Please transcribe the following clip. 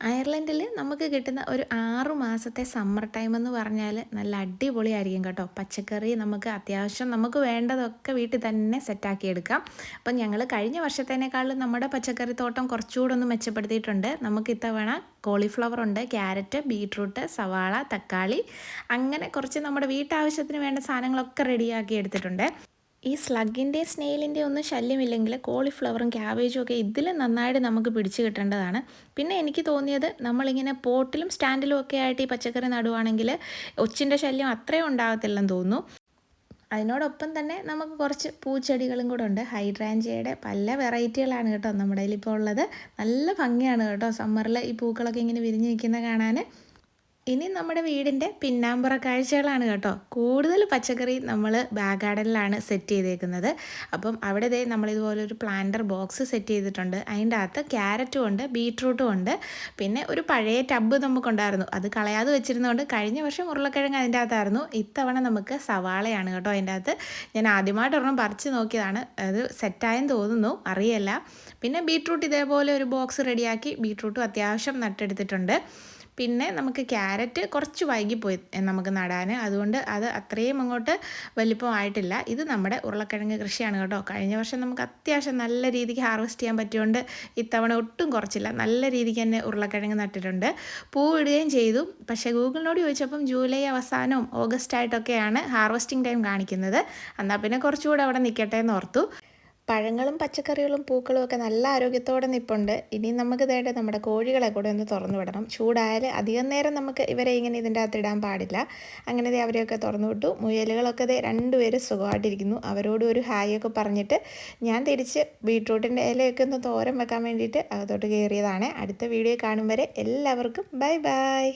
അയർലൻഡിൽ നമുക്ക് കിട്ടുന്ന ഒരു 6 മാസത്തെ സമ്മർ ടൈം എന്ന് പറഞ്ഞാൽ നല്ല അടിപൊളിയായിരിക്കും കേട്ടോ. പച്ചക്കറി നമുക്ക് അത്യാവശ്യം നമുക്ക് വേണ്ടതൊക്കെ വീട്ടിൽ തന്നെ സെറ്റാക്കി എടുക്കാം. അപ്പം ഞങ്ങൾ കഴിഞ്ഞ വർഷത്തേനേക്കാളും നമ്മുടെ പച്ചക്കറി തോട്ടം കുറച്ചുകൂടെ ഒന്ന് മെച്ചപ്പെടുത്തിയിട്ടുണ്ട്. നമുക്ക് ഇത്തവണ കോളിഫ്ലവർ ഉണ്ട്, ക്യാരറ്റ്, ബീട്രൂട്ട്, സവാള, തക്കാളി, അങ്ങനെ കുറച്ച് നമ്മുടെ വീട്ടാവശ്യത്തിന് വേണ്ട സാധനങ്ങളൊക്കെ റെഡിയാക്കി എടുത്തിട്ടുണ്ട്. ഈ സ്ലഗിൻ്റെയും സ്നെയിലിൻ്റെയും ഒന്നും ശല്യമില്ലെങ്കിൽ കോളിഫ്ലവറും ക്യാബേജും ഒക്കെ ഇതിൽ നന്നായിട്ട് നമുക്ക് പിടിച്ച് കിട്ടേണ്ടതാണ്. പിന്നെ എനിക്ക് തോന്നിയത് നമ്മളിങ്ങനെ പോട്ടിലും സ്റ്റാൻഡിലും ഒക്കെ ആയിട്ട് ഈ പച്ചക്കറി നടുവാണെങ്കിൽ ഒച്ചിൻ്റെ ശല്യം അത്രയും ഉണ്ടാകത്തില്ലെന്ന് തോന്നുന്നു. അതിനോടൊപ്പം തന്നെ നമുക്ക് കുറച്ച് പൂച്ചെടികളും കൂടെ ഉണ്ട്. ഹൈഡ്രാഞ്ചിയയുടെ പല വെറൈറ്റികളാണ് കേട്ടോ നമ്മുടെ കയ്യിലിപ്പോൾ ഉള്ളത്. നല്ല ഭംഗിയാണ് കേട്ടോ സമ്മറിൽ ഈ പൂക്കളൊക്കെ ഇങ്ങനെ വിരിഞ്ഞ് നിൽക്കുന്നത് കാണാൻ. ഇനി നമ്മുടെ വീടിൻ്റെ പിന്നാമ്പുറ കാഴ്ചകളാണ് കേട്ടോ. കൂടുതൽ പച്ചക്കറി നമ്മൾ ബാക്ക് ഗാർഡനിലാണ് സെറ്റ് ചെയ്തേക്കുന്നത്. അപ്പം അവിടെ ദേ നമ്മളിതുപോലൊരു പ്ലാന്റർ ബോക്സ് സെറ്റ് ചെയ്തിട്ടുണ്ട്. അതിൻ്റെ അകത്ത് ക്യാരറ്റും ഉണ്ട്, ബീട്രൂട്ടും ഉണ്ട്. പിന്നെ ഒരു പഴയ ടബ്ബ് നമുക്കുണ്ടായിരുന്നു, അത് കളയാതെ വെച്ചിരുന്നതുകൊണ്ട് കഴിഞ്ഞ വർഷം ഉരുളക്കിഴങ്ങ് അതിൻ്റെ അകത്തായിരുന്നു. ഇത്തവണ നമുക്ക് സവാളയാണ് കേട്ടോ അതിൻ്റെ അകത്ത്. ഞാൻ ആദ്യമായിട്ട് ഒരെണ്ണം പറിച്ച് നോക്കിയതാണ്, അത് സെറ്റായെന്ന് തോന്നുന്നു, അറിയില്ല. പിന്നെ ബീട്രൂട്ട് ഇതേപോലെ ഒരു ബോക്സ് റെഡിയാക്കി ബീട്രൂട്ടും അത്യാവശ്യം നട്ടെടുത്തിട്ടുണ്ട്. പിന്നെ നമുക്ക് ക്യാരറ്റ് കുറച്ച് വൈകിപ്പോയി നമുക്ക് നടാൻ, അതുകൊണ്ട് അത് അത്രയും അങ്ങോട്ട് വലിപ്പമായിട്ടില്ല. ഇത് നമ്മുടെ ഉരുളക്കിഴങ്ങ് കൃഷിയാണ് കേട്ടോ. കഴിഞ്ഞ വർഷം നമുക്ക് അത്യാവശ്യം നല്ല രീതിക്ക് ഹാർവെസ്റ്റ് ചെയ്യാൻ പറ്റിയോണ്ട് ഇത്തവണ ഒട്ടും കുറച്ചില്ല, നല്ല രീതിക്ക് തന്നെ ഉരുളക്കിഴങ്ങ് നട്ടിട്ടുണ്ട്. പൂവിടുകയും ചെയ്തു. പക്ഷേ ഗൂഗിളിനോട് ചോദിച്ചപ്പം ജൂലൈ അവസാനവും ഓഗസ്റ്റ് ആയിട്ടൊക്കെയാണ് ഹാർവെസ്റ്റിംഗ് ടൈം കാണിക്കുന്നത്. എന്നാൽ പിന്നെ കുറച്ചുകൂടെ അവിടെ നിൽക്കട്ടെ എന്ന് ഓർത്തു. പഴങ്ങളും പച്ചക്കറികളും പൂക്കളും ഒക്കെ നല്ല ആരോഗ്യത്തോടെ നിൽപ്പുണ്ട്. ഇനി നമുക്ക് തേടെ നമ്മുടെ കോഴികളെ കൂടെ ഒന്ന് തുറന്നു വിടണം. ചൂടായാൽ അധികം നേരം നമുക്ക് ഇവരെ ഇങ്ങനെ ഇതിൻ്റെ അകത്ത് ഇടാൻ പാടില്ല. അങ്ങനെ അവരെയൊക്കെ തുറന്നു വിട്ടു. മുയലുകളൊക്കെ രണ്ടുപേരും സുഖമായിട്ടിരിക്കുന്നു. അവരോട് ഒരു ഹായ് ഒക്കെ പറഞ്ഞിട്ട് ഞാൻ തിരിച്ച് ബീട്രൂട്ടിൻ്റെ ഇലയൊക്കെ ഒന്ന് തോരൻ വെക്കാൻ വേണ്ടിയിട്ട് അകത്തോട്ട് കയറിയതാണ്. അടുത്ത വീഡിയോ കാണും വരെ എല്ലാവർക്കും ബൈ ബൈ.